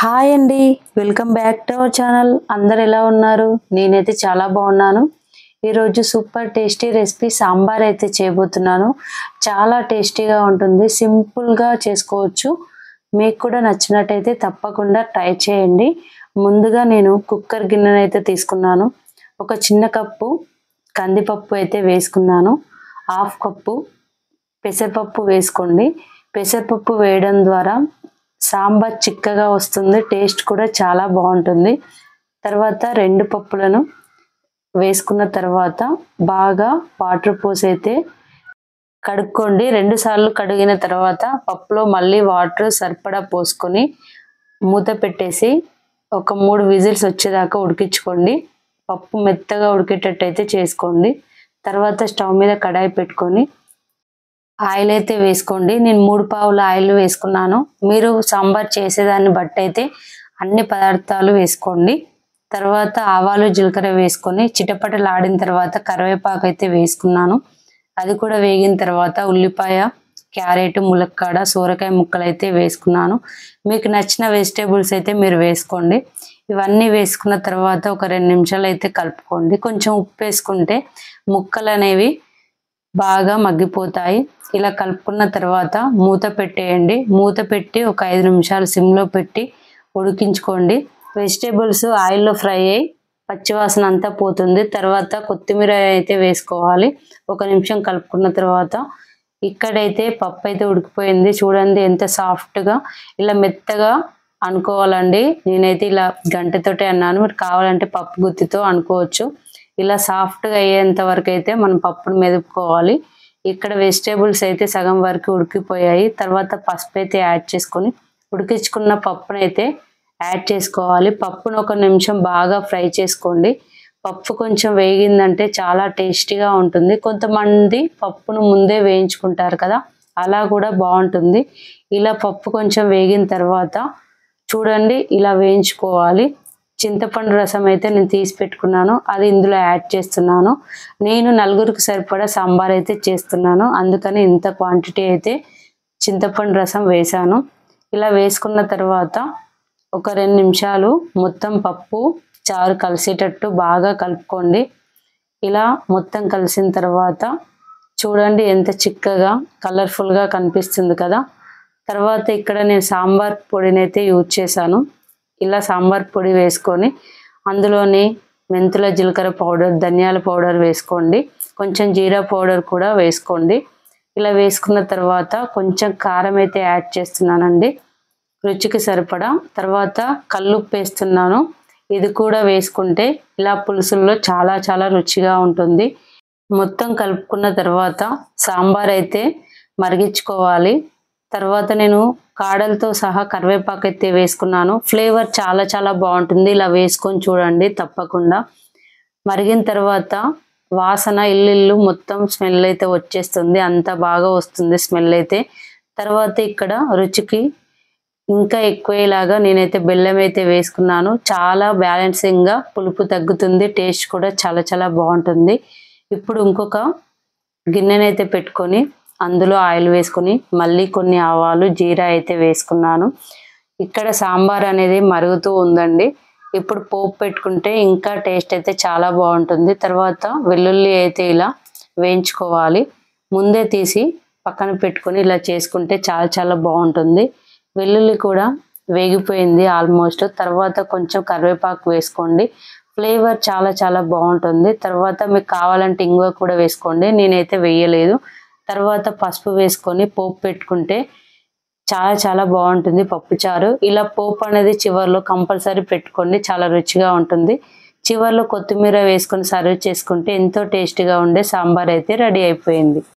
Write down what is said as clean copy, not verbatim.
Hi అండి, welcome back to our channel. అందరు ఎలా ఉన్నారు? నేనైతే చాలా బాగున్నాను. ఈరోజు సూపర్ టేస్టీ రెసిపీ సాంబార్ అయితే చేయబోతున్నాను. చాలా టేస్టీగా ఉంటుంది, సింపుల్గా చేసుకోవచ్చు. మీకు కూడా నచ్చినట్టయితే తప్పకుండా ట్రై చేయండి. ముందుగా నేను కుక్కర్ గిన్నెను అయితే తీసుకున్నాను. ఒక చిన్న కప్పు కందిపప్పు అయితే వేసుకున్నాను. హాఫ్ కప్పు పెసరపప్పు వేసుకోండి. పెసరపప్పు వేయడం ద్వారా సాంబార్ చిక్కగా వస్తుంది, టేస్ట్ కూడా చాలా బాగుంటుంది. తర్వాత 2 పప్పులను వేసుకున్న తర్వాత బాగా వాటర్ పోసి అయితే కడుక్కోండి. 2 సార్లు కడిగిన తర్వాత పప్పులో మళ్ళీ వాటర్ సరిపడా పోసుకొని మూత పెట్టేసి ఒక 3 విజిల్స్ వచ్చేదాకా ఉడికించుకోండి. పప్పు మెత్తగా ఉడికేటట్టయితే చేసుకోండి. తర్వాత స్టవ్ మీద కడాయి పెట్టుకొని ఆయిల్ అయితే వేసుకోండి. నేను 3 పావుల ఆయిల్ వేసుకున్నాను. మీరు సాంబార్ చేసేదాన్ని బట్టి అయితే అన్ని పదార్థాలు వేసుకోండి. తర్వాత ఆవాలు జీలకర్ర వేసుకొని చిటపటలాడిన తర్వాత కరివేపాకు అయితే వేసుకున్నాను. అది కూడా వేగిన తర్వాత ఉల్లిపాయ, క్యారెట్, ములక్కాడ, సోరకాయ ముక్కలు అయితే వేసుకున్నాను. మీకు నచ్చిన వెజిటేబుల్స్ అయితే మీరు వేసుకోండి. ఇవన్నీ వేసుకున్న తర్వాత ఒక 2 నిమిషాలు అయితే కలుపుకోండి. కొంచెం ఉప్పు వేసుకుంటే ముక్కలు అనేవి బాగా మగ్గిపోతాయి. ఇలా కలుపుకున్న తర్వాత మూత పెట్టేయండి. మూత పెట్టి ఒక 5 నిమిషాలు సిమ్లో పెట్టి ఉడికించుకోండి. వెజిటేబుల్స్ ఆయిల్లో ఫ్రై అయ్యి పచ్చివాసన అంతా పోతుంది. తర్వాత కొత్తిమీర అయితే వేసుకోవాలి. 1 నిమిషం కలుపుకున్న తర్వాత ఇక్కడైతే పప్పు అయితే ఉడికిపోయింది. చూడండి ఎంత సాఫ్ట్గా, ఇలా మెత్తగా అనుకోవాలండి. నేనైతే ఇలా గంటతోటే అన్నాను, మీరు కావాలంటే పప్పు గుత్తితో అనుకోవచ్చు. ఇలా సాఫ్ట్గా అయ్యేంత వరకు అయితే మనం పప్పును మెదుపుకోవాలి. ఇక్కడ వెజిటేబుల్స్ అయితే సగం వరకు ఉడికిపోయాయి. తర్వాత పసుపు అయితే యాడ్ చేసుకొని ఉడికించుకున్న పప్పును అయితే యాడ్ చేసుకోవాలి. పప్పును 1 నిమిషం బాగా ఫ్రై చేసుకోండి. పప్పు కొంచెం వేగిందంటే చాలా టేస్టీగా ఉంటుంది. కొంతమంది పప్పును ముందే వేయించుకుంటారు కదా, అలా కూడా బాగుంటుంది. ఇలా పప్పు కొంచెం వేగిన తర్వాత చూడండి ఇలా వేయించుకోవాలి. చింతపండు రసం అయితే నేను తీసి పెట్టుకున్నాను, అది ఇందులో యాడ్ చేస్తున్నాను. నేను 4గురికి సరిపడా సాంబార్ అయితే చేస్తున్నాను, అందుకని ఇంత క్వాంటిటీ అయితే చింతపండు రసం వేసాను. ఇలా వేసుకున్న తర్వాత ఒక 2 నిమిషాలు మొత్తం పప్పు చారు కలిసేటట్టు బాగా కలుపుకోండి. ఇలా మొత్తం కలిసిన తర్వాత చూడండి ఎంత చిక్కగా కలర్ఫుల్గా కనిపిస్తుంది కదా. తర్వాత ఇక్కడ నేను సాంబార్ పొడిని అయితే యూజ్ చేశాను. ఇలా సాంబార్ పొడి వేసుకొని అందులోని మెంతుల జీలకర్ర పౌడర్, ధనియాల పౌడర్ వేసుకోండి. కొంచెం జీరా పౌడర్ కూడా వేసుకోండి. ఇలా వేసుకున్న తర్వాత కొంచెం కారం అయితే యాడ్ చేస్తున్నానండి, రుచికి సరిపడా. తర్వాత కల్లుప్పు వేస్తున్నాను, ఇది కూడా వేసుకుంటే ఇలా పులుసుల్లో చాలా చాలా రుచిగా ఉంటుంది. మొత్తం కలుపుకున్న తర్వాత సాంబార్ అయితే మరిగించుకోవాలి. తర్వాత నేను కాడలతో సహా కరివేపాకు అయితే వేసుకున్నాను. ఫ్లేవర్ చాలా చాలా బాగుంటుంది, ఇలా వేసుకొని చూడండి తప్పకుండా. మరిగిన తర్వాత వాసన ఇల్లు మొత్తం స్మెల్ అయితే వచ్చేస్తుంది, అంత బాగా వస్తుంది స్మెల్ అయితే. తర్వాత ఇక్కడ రుచికి ఇంకా ఎక్కువలాగా నేనైతే బెల్లం అయితే వేసుకున్నాను. చాలా బ్యాలెన్సింగ్గా పులుపు తగ్గుతుంది, టేస్ట్ కూడా చాలా చాలా బాగుంటుంది. ఇప్పుడు ఇంకొక గిన్నెనైతే పెట్టుకొని అందులో ఆయిల్ వేసుకొని మళ్ళీ కొన్ని ఆవాలు, జీరా అయితే వేసుకున్నాను. ఇక్కడ సాంబార్ అనేది మరుగుతూ ఉందండి. ఇప్పుడు పోపు పెట్టుకుంటే ఇంకా టేస్ట్ అయితే చాలా బాగుంటుంది. తర్వాత వెల్లుల్లి అయితే ఇలా వేయించుకోవాలి. ముందే తీసి పక్కన పెట్టుకొని ఇలా చేసుకుంటే చాలా చాలా బాగుంటుంది. వెల్లుల్లి కూడా వేగిపోయింది ఆల్మోస్ట్. తర్వాత కొంచెం కరివేపాకు వేసుకోండి, ఫ్లేవర్ చాలా చాలా బాగుంటుంది. తర్వాత మీకు కావాలంటే ఇంగువ కూడా వేసుకోండి, నేనైతే వేయలేదు. తర్వాత పసుపు వేసుకొని పోపు పెట్టుకుంటే చాలా చాలా బాగుంటుంది పప్పుచారు. ఇలా పోపు అనేది చివర్లో కంపల్సరీ పెట్టుకోండి, చాలా రుచిగా ఉంటుంది. చివర్లో కొత్తిమీర వేసుకొని సర్వ్ చేసుకుంటే ఎంతో టేస్టీగా ఉండే సాంబార్ అయితే రెడీ అయిపోయింది.